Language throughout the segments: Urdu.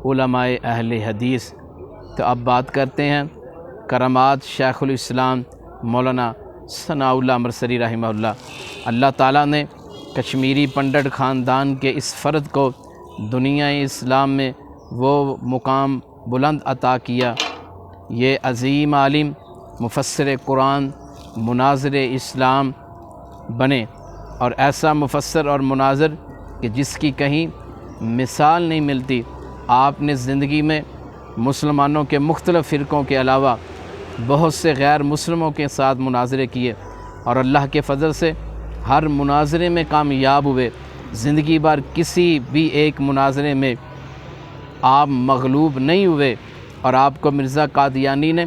علماء اہل حدیث۔ تو اب بات کرتے ہیں کرامات شیخ الاسلام مولانا ثناء اللہ مرسری رحمہ اللہ۔ اللہ تعالیٰ نے کشمیری پنڈت خاندان کے اس فرد کو دنیا اسلام میں وہ مقام بلند عطا کیا۔ یہ عظیم عالم مفسر قرآن، مناظر اسلام بنے، اور ایسا مفسر اور مناظر کہ جس کی کہیں مثال نہیں ملتی۔ آپ نے زندگی میں مسلمانوں کے مختلف فرقوں کے علاوہ بہت سے غیر مسلموں کے ساتھ مناظرے کیے، اور اللہ کے فضل سے ہر مناظرے میں کامیاب ہوئے۔ زندگی بھر کسی بھی ایک مناظرے میں آپ مغلوب نہیں ہوئے، اور آپ کو مرزا قادیانی نے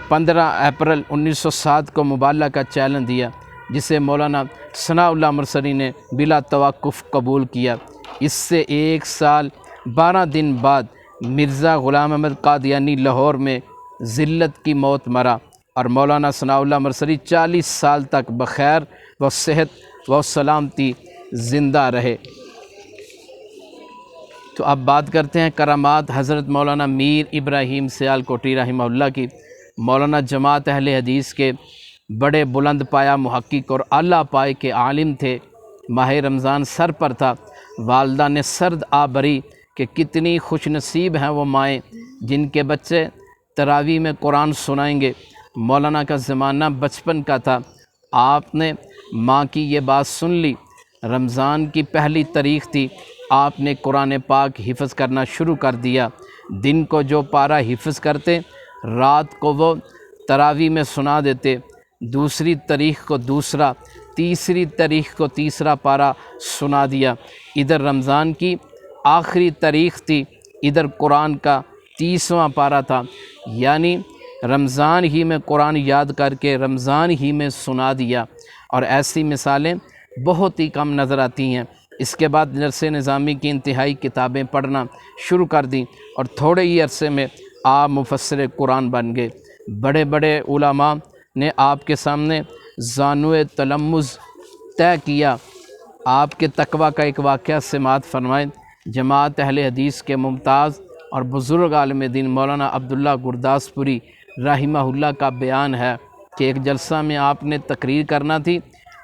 15 اپریل 1907 کو مبالغہ کا چیلنج دیا، جسے مولانا ثناء اللہ مرسری نے بلا توقف قبول کیا۔ اس سے 1 سال 12 دن بعد مرزا غلام احمد قادیانی لاہور میں ذلت کی موت مرا، اور مولانا ثناء اللہ مرسری 40 سال تک بخیر و صحت و سلامتی زندہ رہے۔ تو اب بات کرتے ہیں کرامات حضرت مولانا میر ابراہیم سیال کوٹی رحمہ اللہ کی۔ مولانا جماعت اہل حدیث کے بڑے بلند پایا محقق اور اعلیٰ پائے کے عالم تھے۔ ماہ رمضان سر پر تھا، والدہ نے سرد آبری کہ کتنی خوش نصیب ہیں وہ مائیں جن کے بچے تراویح میں قرآن سنائیں گے۔ مولانا کا زمانہ بچپن کا تھا، آپ نے ماں کی یہ بات سن لی۔ رمضان کی پہلی تاریخ تھی، آپ نے قرآن پاک حفظ کرنا شروع کر دیا۔ دن کو جو پارہ حفظ کرتے، رات کو وہ تراویح میں سنا دیتے۔ دوسری تاریخ کو دوسرا، تیسری تاریخ کو تیسرا پارہ سنا دیا۔ ادھر رمضان کی آخری تاریخ تھی، ادھر قرآن کا 30واں پارہ تھا، یعنی رمضان ہی میں قرآن یاد کر کے رمضان ہی میں سنا دیا۔ اور ایسی مثالیں بہت ہی کم نظر آتی ہیں۔ اس کے بعد درس نظامی کی انتہائی کتابیں پڑھنا شروع کر دیں، اور تھوڑے ہی عرصے میں آپ مفسر قرآن بن گئے۔ بڑے بڑے علماء نے آپ کے سامنے زانوِ تلمذ طے کیا۔ آپ کے تقویٰ کا ایک واقعہ سماعت فرمائیں۔ جماعت اہل حدیث کے ممتاز اور بزرگ عالم دین مولانا عبداللہ گرداسپوری رحمہ اللہ کا بیان ہے کہ ایک جلسہ میں آپ نے تقریر کرنا تھی،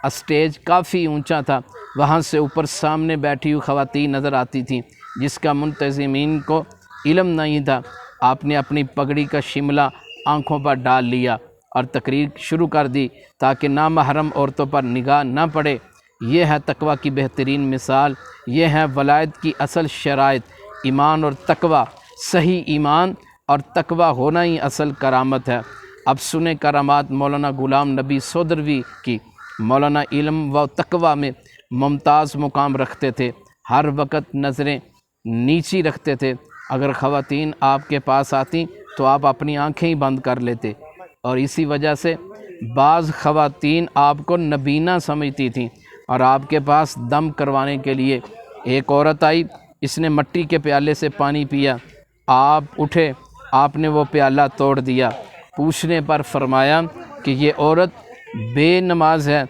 اسٹیج کافی اونچا تھا، وہاں سے اوپر سامنے بیٹھی ہوئی خواتین نظر آتی تھیں جس کا منتظمین کو علم نہیں تھا۔ آپ نے اپنی پگڑی کا شملہ آنکھوں پر ڈال لیا اور تقریر شروع کر دی تاکہ نامحرم عورتوں پر نگاہ نہ پڑے۔ یہ ہے تقویٰ کی بہترین مثال، یہ ہے ولایت کی اصل شرائط، ایمان اور تقویٰ۔ صحیح ایمان اور تقویٰ ہونا ہی اصل کرامت ہے۔ اب سنیں کرامات مولانا غلام نبی سودروی کی۔ مولانا علم و تقویٰ میں ممتاز مقام رکھتے تھے، ہر وقت نظریں نیچی رکھتے تھے۔ اگر خواتین آپ کے پاس آتیں تو آپ اپنی آنکھیں ہی بند کر لیتے، اور اسی وجہ سے بعض خواتین آپ کو نبینا سمجھتی تھیں، اور آپ کے پاس دم کروانے کے لیے ایک عورت آئی، اس نے مٹی کے پیالے سے پانی پیا، آپ اٹھے، آپ نے وہ پیالہ توڑ دیا۔ پوچھنے پر فرمایا کہ یہ عورت بے نماز ہے۔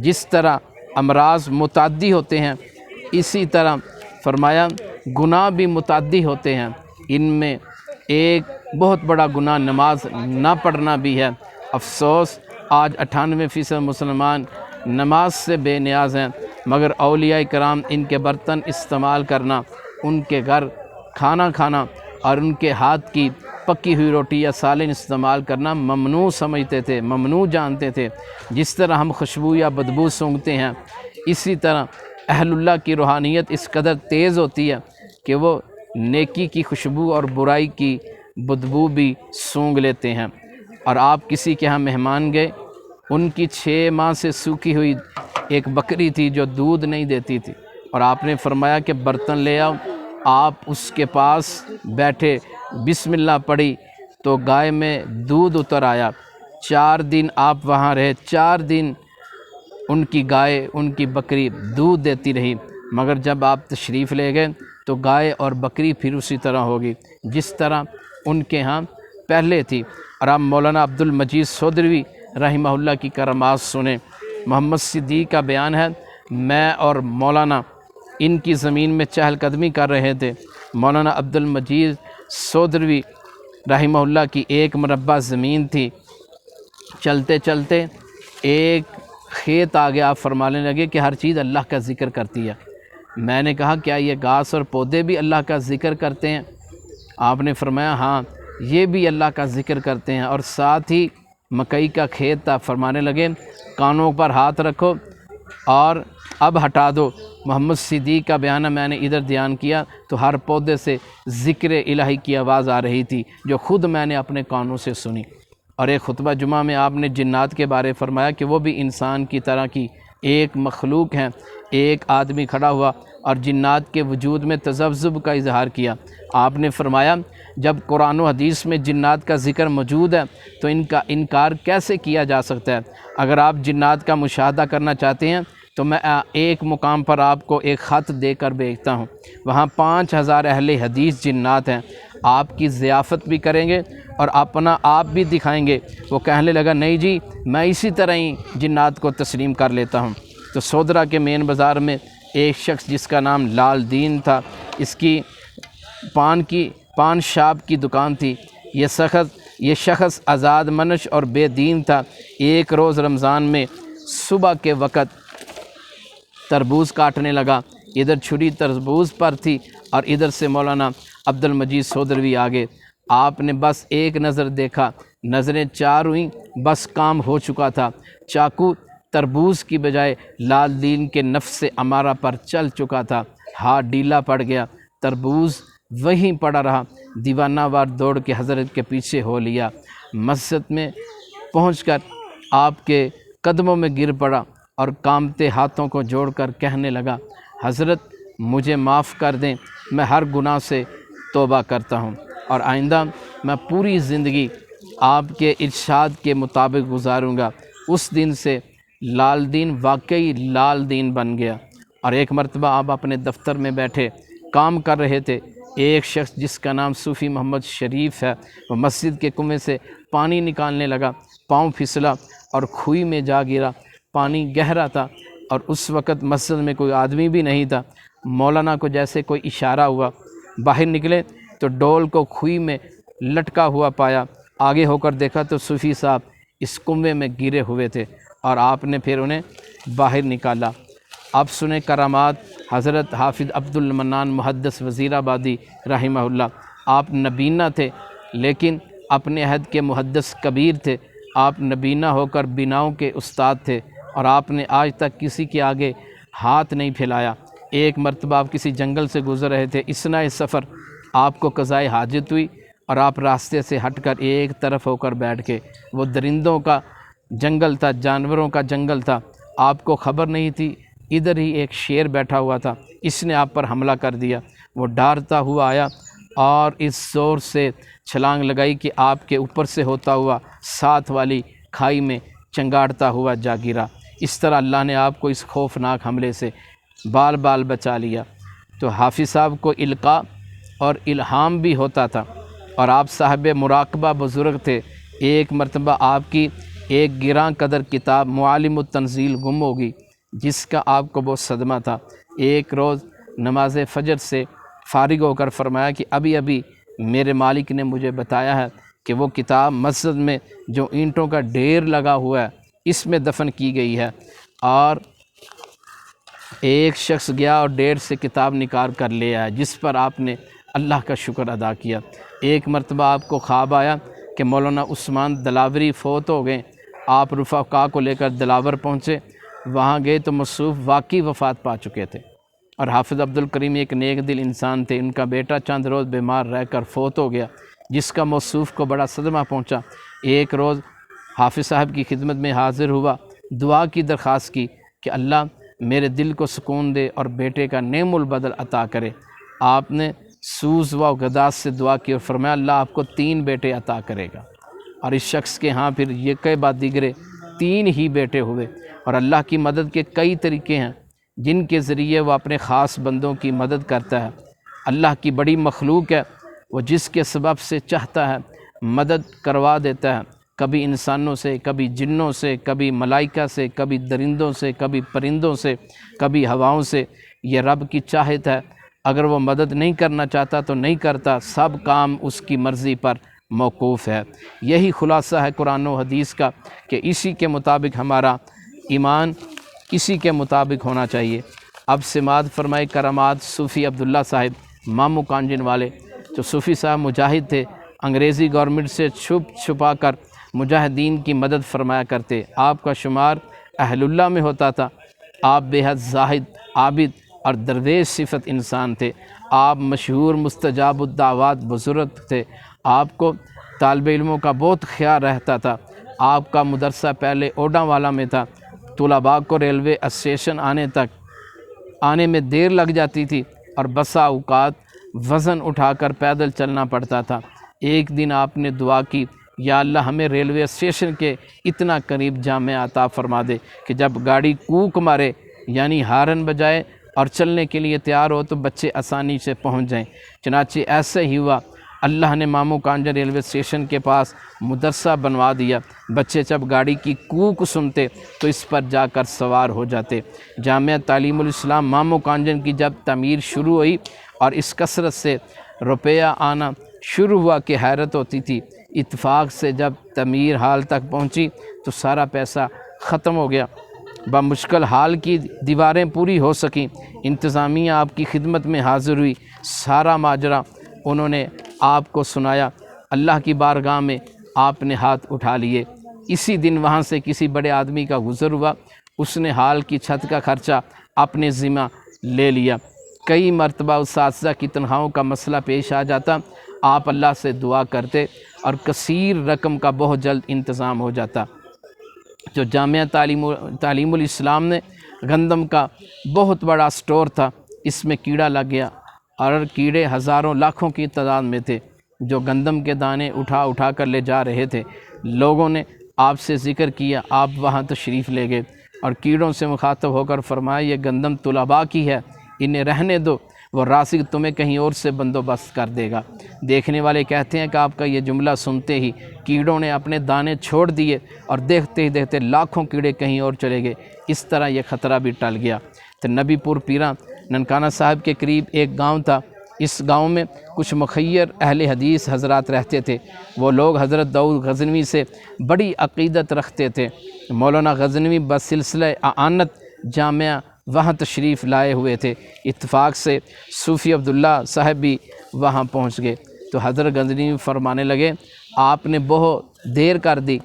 جس طرح امراض متعدی ہوتے ہیں، اسی طرح فرمایا گناہ بھی متعدی ہوتے ہیں، ان میں ایک بہت بڑا گناہ نماز نہ پڑھنا بھی ہے۔ افسوس آج 98% مسلمان نماز سے بے نیاز ہیں، مگر اولیاء کرام ان کے برتن استعمال کرنا، ان کے گھر کھانا کھانا اور ان کے ہاتھ کی پکی ہوئی روٹی یا سالن استعمال کرنا ممنوع سمجھتے تھے، ممنوع جانتے تھے۔ جس طرح ہم خوشبو یا بدبو سونگھتے ہیں، اسی طرح اہل اللہ کی روحانیت اس قدر تیز ہوتی ہے کہ وہ نیکی کی خوشبو اور برائی کی بدبو بھی سونگھ لیتے ہیں۔ اور آپ کسی کے ہاں مہمان گئے، ان کی 6 ماہ سے سوکھی ہوئی ایک بکری تھی جو دودھ نہیں دیتی تھی، اور آپ نے فرمایا کہ برتن لے آؤ۔ آپ اس کے پاس بیٹھے، بسم اللہ پڑھی تو گائے میں دودھ اتر آیا۔ 4 دن آپ وہاں رہے، 4 دن ان کی گائے، ان کی بکری دودھ دیتی رہی، مگر جب آپ تشریف لے گئے تو گائے اور بکری پھر اسی طرح ہوگی جس طرح ان کے ہاں پہلے تھی۔ اور آپ مولانا عبد المجید سودروی رحمہ اللہ کی کرامات سنیں۔ محمد صدیق کا بیان ہے، میں اور مولانا ان کی زمین میں چہل قدمی کر رہے تھے، مولانا عبد المجید سودروی رحمہ اللہ کی ایک مربع زمین تھی، چلتے چلتے ایک کھیت آگے آپ فرمانے لگے کہ ہر چیز اللہ کا ذکر کرتی ہے۔ میں نے کہا کیا یہ گھاس اور پودے بھی اللہ کا ذکر کرتے ہیں؟ آپ نے فرمایا ہاں یہ بھی اللہ کا ذکر کرتے ہیں، اور ساتھ ہی مکئی کا کھیت تھا۔ فرمانے لگے کانوں پر ہاتھ رکھو اور اب ہٹا دو۔ محمد صدیق کا بیانہ میں نے ادھر دھیان کیا تو ہر پودے سے ذکر الہی کی آواز آ رہی تھی، جو خود میں نے اپنے کانوں سے سنی۔ اور ایک خطبہ جمعہ میں آپ نے جنات کے بارے فرمایا کہ وہ بھی انسان کی طرح کی ایک مخلوق ہیں۔ ایک آدمی کھڑا ہوا اور جنات کے وجود میں تذبذب کا اظہار کیا۔ آپ نے فرمایا جب قرآن و حدیث میں جنات کا ذکر موجود ہے تو ان کا انکار کیسے کیا جا سکتا ہے؟ اگر آپ جنات کا مشاہدہ کرنا چاہتے ہیں تو میں ایک مقام پر آپ کو ایک خط دے کر بھیجتا ہوں، وہاں 5000 اہل حدیث جنات ہیں، آپ کی ضیافت بھی کریں گے اور اپنا آپ بھی دکھائیں گے۔ وہ کہنے لگا نہیں جی میں اسی طرح ہی جنات کو تسلیم کر لیتا ہوں۔ تو سودرا کے مین بازار میں ایک شخص جس کا نام لال دین تھا، اس کی پان شاپ کی دکان تھی۔ یہ شخص آزاد منش اور بے دین تھا۔ ایک روز رمضان میں صبح کے وقت تربوز کاٹنے لگا، ادھر چھری تربوز پر تھی اور ادھر سے مولانا عبد المجید سودروی آگے۔ آپ نے بس ایک نظر دیکھا، نظریں چار ہوئیں، بس کام ہو چکا تھا۔ چاقو تربوز کی بجائے لال دین کے نفس امارہ پر چل چکا تھا، ہاتھ ڈھیلا پڑ گیا، تربوز وہیں پڑا رہا۔ دیوانہ وار دوڑ کے حضرت کے پیچھے ہو لیا، مسجد میں پہنچ کر آپ کے قدموں میں گر پڑا اور کانپتے ہاتھوں کو جوڑ کر کہنے لگا حضرت مجھے معاف کر دیں، میں ہر گناہ سے توبہ کرتا ہوں اور آئندہ میں پوری زندگی آپ کے ارشاد کے مطابق گزاروں گا۔ اس دن سے لال دین واقعی لال دین بن گیا۔ اور ایک مرتبہ آپ اپنے دفتر میں بیٹھے کام کر رہے تھے، ایک شخص جس کا نام صوفی محمد شریف ہے، وہ مسجد کے کنویں سے پانی نکالنے لگا، پاؤں پھسلا اور کھوئی میں جا گرا۔ پانی گہرا تھا اور اس وقت مسجد میں کوئی آدمی بھی نہیں تھا۔ مولانا کو جیسے کوئی اشارہ ہوا، باہر نکلے تو ڈول کو کھوئی میں لٹکا ہوا پایا۔ آگے ہو کر دیکھا تو صوفی صاحب اس کنویں میں گرے ہوئے تھے اور آپ نے پھر انہیں باہر نکالا۔ اب سنیں کرامات حضرت حافظ عبد المنان محدث وزیر آبادی رحمہ اللہ۔ آپ نبینہ تھے لیکن اپنے عہد کے محدث کبیر تھے۔ آپ نبینہ ہو کر بناؤں کے استاد تھے اور آپ نے آج تک کسی کے آگے ہاتھ نہیں پھیلایا۔ ایک مرتبہ آپ کسی جنگل سے گزر رہے تھے، اثناء سفر آپ کو قضائے حاجت ہوئی اور آپ راستے سے ہٹ کر ایک طرف ہو کر بیٹھ کے، وہ درندوں کا جنگل تھا، جانوروں کا جنگل تھا، آپ کو خبر نہیں تھی ادھر ہی ایک شیر بیٹھا ہوا تھا، اس نے آپ پر حملہ کر دیا۔ وہ ڈارتا ہوا آیا اور اس زور سے چھلانگ لگائی کہ آپ کے اوپر سے ہوتا ہوا ساتھ والی کھائی میں چنگاڑتا ہوا جا گرا۔ اس طرح اللہ نے آپ کو اس خوفناک حملے سے بال بال بچا لیا۔ تو حافظ صاحب کو القاء اور الہام بھی ہوتا تھا اور آپ صاحب مراقبہ بزرگ تھے۔ ایک مرتبہ آپ کی ایک گراں قدر کتاب معالم التنزیل گم ہوگی، جس کا آپ کو بہت صدمہ تھا۔ ایک روز نماز فجر سے فارغ ہو کر فرمایا کہ ابھی میرے مالک نے مجھے بتایا ہے کہ وہ کتاب مسجد میں جو اینٹوں کا ڈھیر لگا ہوا ہے اس میں دفن کی گئی ہے۔ اور ایک شخص گیا اور ڈھیر سے کتاب نکال کر لے آیا، جس پر آپ نے اللہ کا شکر ادا کیا۔ ایک مرتبہ آپ کو خواب آیا کہ مولانا عثمان دلاوری فوت ہو گئے۔ آپ رفقا کو لے کر دلاور پہنچے، وہاں گئے تو مصروف واقعی وفات پا چکے تھے۔ اور حافظ عبد الکریم ایک نیک دل انسان تھے، ان کا بیٹا چند روز بیمار رہ کر فوت ہو گیا، جس کا موصوف کو بڑا صدمہ پہنچا۔ ایک روز حافظ صاحب کی خدمت میں حاضر ہوا، دعا کی درخواست کی کہ اللہ میرے دل کو سکون دے اور بیٹے کا نعم البدل عطا کرے۔ آپ نے سوز و غداز سے دعا کی اور فرمایا اللہ آپ کو 3 بیٹے عطا کرے گا۔ اور اس شخص کے ہاں پھر یہ کئی بعد دیگرے 3 ہی بیٹے ہوئے۔ اور اللہ کی مدد کے کئی طریقے ہیں جن کے ذریعے وہ اپنے خاص بندوں کی مدد کرتا ہے۔ اللہ کی بڑی مخلوق ہے، وہ جس کے سبب سے چاہتا ہے مدد کروا دیتا ہے، کبھی انسانوں سے، کبھی جنوں سے، کبھی ملائکہ سے، کبھی درندوں سے، کبھی پرندوں سے، کبھی ہواؤں سے۔ یہ رب کی چاہت ہے، اگر وہ مدد نہیں کرنا چاہتا تو نہیں کرتا، سب کام اس کی مرضی پر موقوف ہے۔ یہی خلاصہ ہے قرآن و حدیث کا کہ اسی کے مطابق ہمارا ایمان اسی کے مطابق ہونا چاہیے۔ اب سماعت فرمائے کرامات صوفی عبداللہ صاحب مامو کانجن والے، جو صوفی صاحب مجاہد تھے، انگریزی گورنمنٹ سے چھپا کر مجاہدین کی مدد فرمایا کرتے۔ آپ کا شمار اہل اللہ میں ہوتا تھا۔ آپ بے حد زاہد، عابد اور درویش صفت انسان تھے۔ آپ مشہور مستجاب الدعوات بزرگ تھے۔ آپ کو طالب علموں کا بہت خیال رہتا تھا۔ آپ کا مدرسہ پہلے اوڈا والا میں تھا۔ طلباء کو ریلوے اسٹیشن آنے میں دیر لگ جاتی تھی اور بسا اوقات وزن اٹھا کر پیدل چلنا پڑتا تھا۔ ایک دن آپ نے دعا کی، یا اللہ ہمیں ریلوے اسٹیشن کے اتنا قریب جامعہ عطا فرما دے کہ جب گاڑی کوک مارے یعنی ہارن بجائے اور چلنے کے لیے تیار ہو تو بچے آسانی سے پہنچ جائیں۔ چنانچہ ایسے ہی ہوا، اللہ نے مامو کانجن ریلوے اسٹیشن کے پاس مدرسہ بنوا دیا۔ بچے جب گاڑی کی کوک سنتے تو اس پر جا کر سوار ہو جاتے۔ جامعہ تعلیم الاسلام مامو کانجن کی جب تعمیر شروع ہوئی اور اس کثرت سے روپیہ آنا شروع ہوا کہ حیرت ہوتی تھی۔ اتفاق سے جب تعمیر حال تک پہنچی تو سارا پیسہ ختم ہو گیا۔ بمشکل حال کی دیواریں پوری ہو سکیں۔ انتظامیہ آپ کی خدمت میں حاضر ہوئی، سارا ماجرا انہوں نے آپ کو سنایا۔ اللہ کی بارگاہ میں آپ نے ہاتھ اٹھا لیے۔ اسی دن وہاں سے کسی بڑے آدمی کا گزر ہوا، اس نے حال کی چھت کا خرچہ اپنے ذمہ لے لیا۔ کئی مرتبہ اساتذہ کی تنخواہوں کا مسئلہ پیش آ جاتا، آپ اللہ سے دعا کرتے اور کثیر رقم کا بہت جلد انتظام ہو جاتا۔ جو جامعہ تعلیم الاسلام نے گندم کا بہت بڑا سٹور تھا، اس میں کیڑا لگ گیا اور کیڑے ہزاروں لاکھوں کی تعداد میں تھے جو گندم کے دانے اٹھا کر لے جا رہے تھے۔ لوگوں نے آپ سے ذکر کیا، آپ وہاں تشریف لے گئے اور کیڑوں سے مخاطب ہو کر فرمایا، یہ گندم طلباء کی ہے، انہیں رہنے دو، وہ رازق تمہیں کہیں اور سے بندوبست کر دے گا۔ دیکھنے والے کہتے ہیں کہ آپ کا یہ جملہ سنتے ہی کیڑوں نے اپنے دانے چھوڑ دیے اور دیکھتے ہی دیکھتے لاکھوں کیڑے کہیں اور چلے گئے۔ اس طرح یہ خطرہ بھی ٹل گیا۔ تو نبی پور پیراں ننکانہ صاحب کے قریب ایک گاؤں تھا۔ اس گاؤں میں کچھ مخیر اہل حدیث حضرات رہتے تھے۔ وہ لوگ حضرت داؤد غزنوی سے بڑی عقیدت رکھتے تھے۔ مولانا غزنوی بسلسلہ اعانت جامعہ وہاں تشریف لائے ہوئے تھے۔ اتفاق سے صوفی عبداللہ صاحب بھی وہاں پہنچ گئے تو حضرت غزنوی فرمانے لگے، آپ نے بہت دیر کر دی،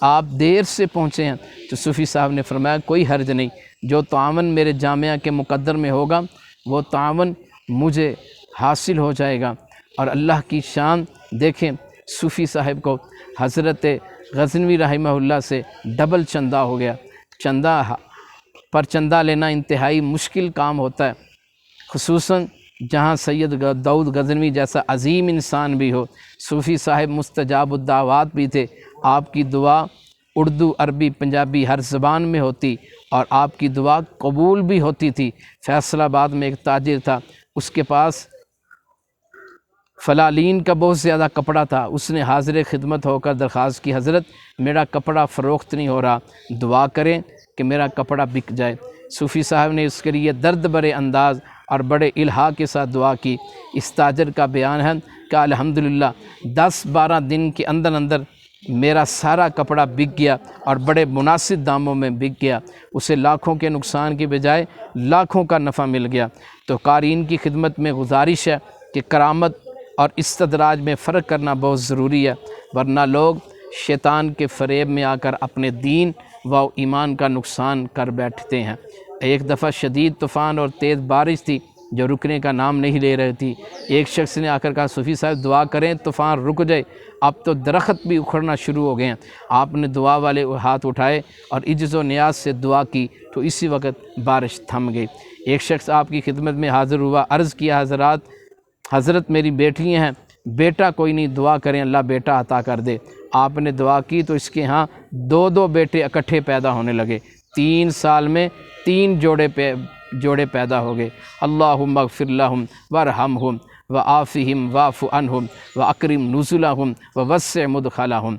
آپ دیر سے پہنچے ہیں۔ تو صوفی صاحب نے فرمایا، کوئی حرج نہیں، جو تعاون میرے جامعہ کے مقدر میں ہوگا وہ تعاون مجھے حاصل ہو جائے گا۔ اور اللہ کی شان دیکھیں، صوفی صاحب کو حضرت غزنوی رحمہ اللہ سے ڈبل چندہ ہو گیا۔ چندہ لینا انتہائی مشکل کام ہوتا ہے، خصوصاً جہاں سید داؤد غزنوی جیسا عظیم انسان بھی ہو۔ صوفی صاحب مستجاب الدعوات بھی تھے۔ آپ کی دعا اردو، عربی، پنجابی ہر زبان میں ہوتی اور آپ کی دعا قبول بھی ہوتی تھی۔ فیصل آباد میں ایک تاجر تھا، اس کے پاس فلالین کا بہت زیادہ کپڑا تھا۔ اس نے حاضر خدمت ہو کر درخواست کی، حضرت میرا کپڑا فروخت نہیں ہو رہا، دعا کریں کہ میرا کپڑا بک جائے۔ صوفی صاحب نے اس کے لیے درد بھرے انداز اور بڑے الہا کے ساتھ دعا کی۔ اس تاجر کا بیان ہے کہ الحمدللہ 10-12 دن کے اندر میرا سارا کپڑا بک گیا اور بڑے مناسب داموں میں بک گیا۔ اسے لاکھوں کے نقصان کی بجائے لاکھوں کا نفع مل گیا۔ تو قارئین کی خدمت میں گزارش ہے کہ کرامت اور استدراج میں فرق کرنا بہت ضروری ہے، ورنہ لوگ شیطان کے فریب میں آ کر اپنے دین و ایمان کا نقصان کر بیٹھتے ہیں۔ ایک دفعہ شدید طوفان اور تیز بارش تھی جو رکنے کا نام نہیں لے رہی تھی۔ ایک شخص نے آ کر کہا، صوفی صاحب دعا کریں طوفان رک جائے، اب تو درخت بھی اکھڑنا شروع ہو گئے ہیں۔ آپ نے دعا والے ہاتھ اٹھائے اور عجز و نیاز سے دعا کی تو اسی وقت بارش تھم گئی۔ ایک شخص آپ کی خدمت میں حاضر ہوا، عرض کیا، حضرت میری بیٹیاں ہیں، بیٹا کوئی نہیں، دعا کریں اللہ بیٹا عطا کر دے۔ آپ نے دعا کی تو اس کے ہاں 2 بیٹے اکٹھے پیدا ہونے لگے۔ 3 سال میں 3 جوڑے پیدا ہو گئے۔ اللہم اغفر لہم وارحمہم وعافہم واعف عنہم واکرم نزلہم ووسع مدخلہم۔